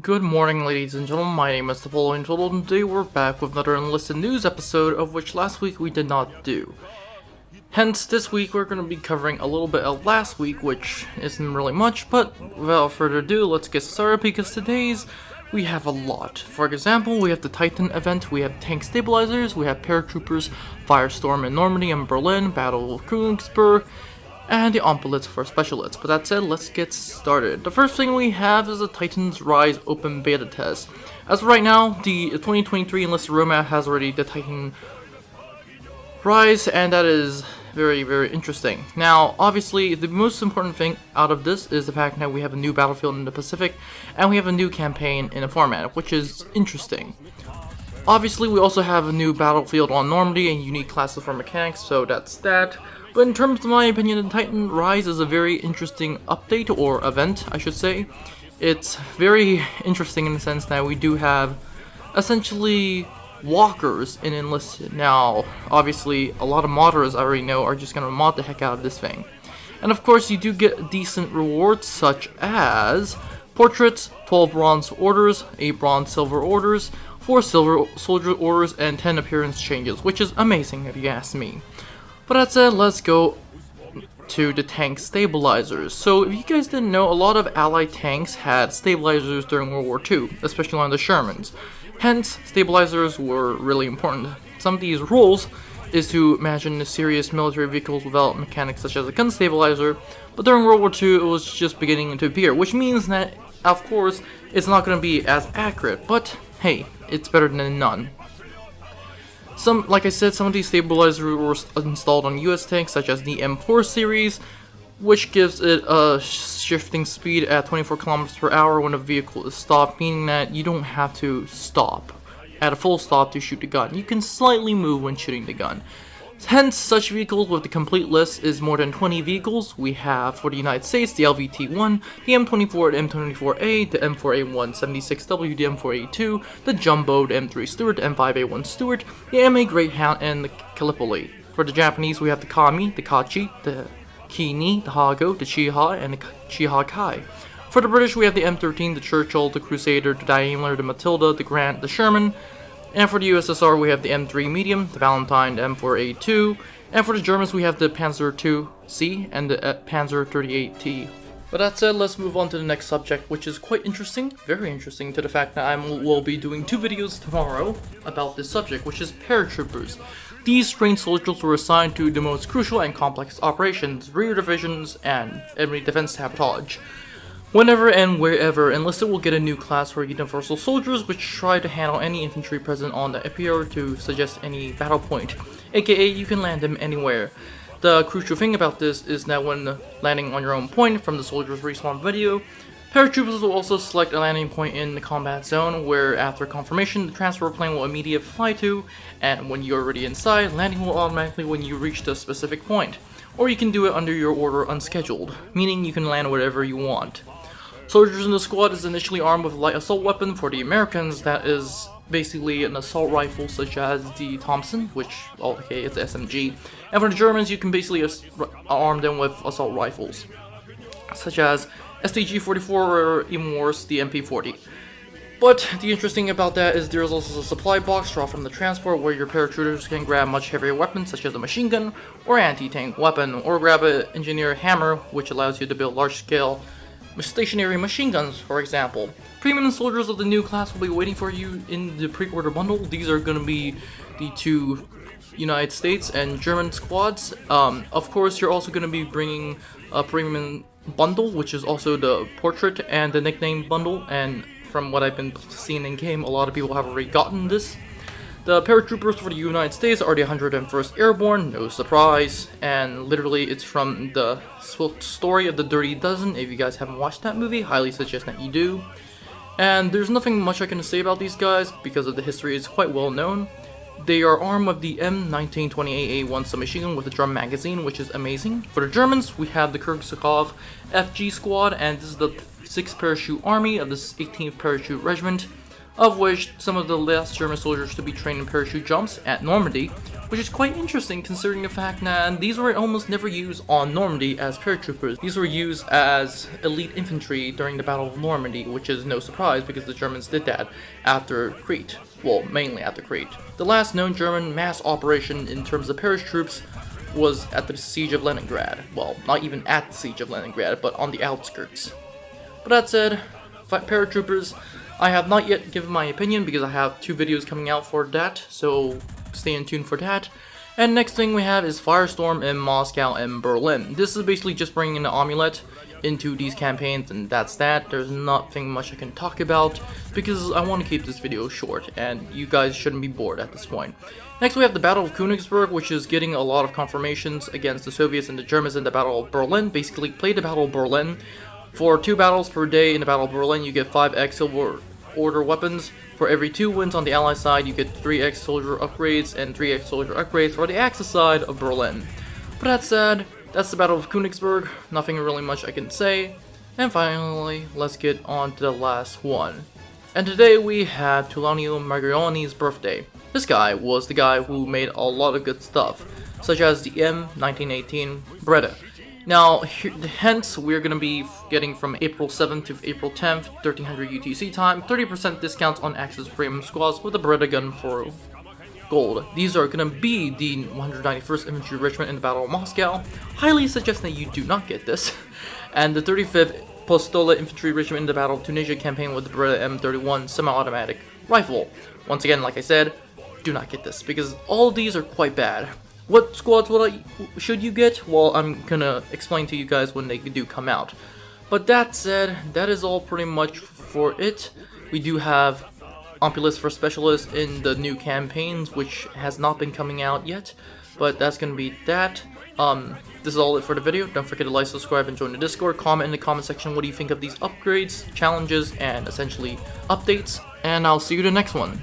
Good morning, ladies and gentlemen. My name is Napoleon, and today we're back with another Enlisted news episode, of which last week we did not do. Hence, this week we're going to be covering a little bit of last week, which isn't really much, but without further ado, let's get started because today's we have a lot. For example, we have the Titan event, we have tank stabilizers, we have paratroopers, firestorm in Normandy and Berlin, Battle of Königsberg, and the Ompolits for specialists. But that said, let's get started. The first thing we have is the Titan's Rise open beta test. As of right now, the 2023 Enlisted roadmap has already the Titan Rise, and that is very, very interesting. Now, obviously, the most important thing out of this is the fact that we have a new battlefield in the Pacific, and we have a new campaign in the format, which is interesting. Obviously, we also have a new battlefield on Normandy and unique classes for mechanics, so that's that. But in terms of my opinion, the Titan Rise is a very interesting update, or event, I should say. It's very interesting in the sense that we do have, essentially, walkers in Enlisted. Now, obviously, a lot of modders I already know are just going to mod the heck out of this thing. And of course, you do get decent rewards such as portraits, 12 bronze orders, 8 bronze silver orders, 4 silver soldier orders, and 10 appearance changes, which is amazing if you ask me. But that said, let's go to the tank stabilizers. So if you guys didn't know, a lot of allied tanks had stabilizers during World War II, especially on the Shermans. Hence, stabilizers were really important. Some of these rules is to imagine the serious military vehicles without mechanics such as a gun stabilizer, but during World War II it was just beginning to appear, which means that, of course, it's not going to be as accurate, but hey, it's better than none. Like I said, some of these stabilizers were installed on US tanks such as the M4 series, which gives it a shifting speed at 24 kilometers per hour when a vehicle is stopped, meaning that you don't have to stop at a full stop to shoot the gun. You can slightly move when shooting the gun. Hence, such vehicles with the complete list is more than 20 vehicles. We have, for the United States, the LVT-1, the M24, the M24A, the M4A176W, the M4A2, the Jumbo, the M3 Stuart, the M5A1 Stuart, the MA Greyhound, and the Gallipoli. For the Japanese, we have the Kami, the Kachi, the Kini, the Hago, the Chiha, and the Chiha Kai. For the British, we have the M13, the Churchill, the Crusader, the Daimler, the Matilda, the Grant, the Sherman. And for the USSR, we have the M3 Medium, the Valentine, the M4A2. And for the Germans, we have the Panzer II-C and the Panzer 38T. But that said, let's move on to the next subject, which is quite interesting, very interesting, to the fact that I will be doing 2 videos tomorrow about this subject, which is paratroopers. These trained soldiers were assigned to the most crucial and complex operations, rear divisions, and enemy defense sabotage. Whenever and wherever, Enlisted will get a new class for universal soldiers, which try to handle any infantry present on the appear to suggest any battle point, aka you can land them anywhere. The crucial thing about this is that when landing on your own point from the soldier's respawn video, paratroopers will also select a landing point in the combat zone, where after confirmation the transfer plane will immediately fly to, and when you're already inside, landing will automatically when you reach the specific point. Or you can do it under your order unscheduled, meaning you can land wherever you want. Soldiers in the squad is initially armed with a light assault weapon. For the Americans, that is basically an assault rifle such as the Thompson, which, okay, it's SMG. And for the Germans, you can basically arm them with assault rifles, such as STG-44 or even worse, the MP-40. But the interesting thing about that is there's also a supply box dropped from the transport where your paratroopers can grab much heavier weapons such as a machine gun or anti-tank weapon, or grab an engineer hammer, which allows you to build large-scale stationary machine guns, for example. Premium soldiers of the new class will be waiting for you in the pre-order bundle. These are going to be the 2 United States and German squads. Of course, you're also going to be bringing a premium bundle, which is also the portrait and the nickname bundle, and from what I've been seeing in game, a lot of people have already gotten this. The paratroopers for the United States are the 101st Airborne, no surprise, and literally it's from the story of the Dirty Dozen. If you guys haven't watched that movie, highly suggest that you do. And there's nothing much I can say about these guys because of the history is quite well known. They are armed with the M1928A1 submachine gun with a drum magazine, which is amazing. For the Germans, we have the Kurzakov FG squad, and this is the 6th Parachute Army of the 18th Parachute Regiment. of which some of the last German soldiers to be trained in parachute jumps at Normandy, which is quite interesting considering the fact that these were almost never used on Normandy as paratroopers. These were used as elite infantry during the Battle of Normandy, which is no surprise because the Germans did that after Crete. Well, mainly after Crete. The last known German mass operation in terms of paratroops was at the Siege of Leningrad. Well, not even at the Siege of Leningrad, but on the outskirts. But that said, paratroopers, I have not yet given my opinion because I have 2 videos coming out for that, so stay in tune for that. And next thing we have is Firestorm in Moscow and Berlin. This is basically just bringing the amulet into these campaigns, and that's that. There's nothing much I can talk about because I want to keep this video short and you guys shouldn't be bored at this point. Next we have the Battle of Königsberg, which is getting a lot of confirmations against the Soviets and the Germans in the Battle of Berlin. Basically play the Battle of Berlin. For 2 battles per day in the Battle of Berlin, you get 5x silver order weapons. For every 2 wins on the Allied side, you get 3x soldier upgrades and 3x soldier upgrades for the Axis side of Berlin. But that said, that's the Battle of Königsberg. Nothing really much I can say. And finally, let's get on to the last one. And today we had Tullio Maglioni's birthday. This guy was the guy who made a lot of good stuff, such as the M1918 Beretta. Now, hence, we're going to be getting from April 7th to April 10th, 1300 UTC time, 30% discounts on Axis premium squads with a Beretta gun for gold. These are going to be the 191st Infantry Regiment in the Battle of Moscow. Highly suggest that you do not get this. And the 35th Pistola Infantry Regiment in the Battle of Tunisia campaign with the Beretta M31 semi-automatic rifle. Once again, like I said, do not get this because all of these are quite bad. What squads should you get? Well, I'm gonna explain to you guys when they do come out. But that said, that is all pretty much for it. We do have Ompulus for Specialists in the new campaigns, which has not been coming out yet. But that's gonna be that. This is all it for the video. Don't forget to like, subscribe, and join the Discord. Comment in the comment section what do you think of these upgrades, challenges, and essentially updates. And I'll see you in the next one.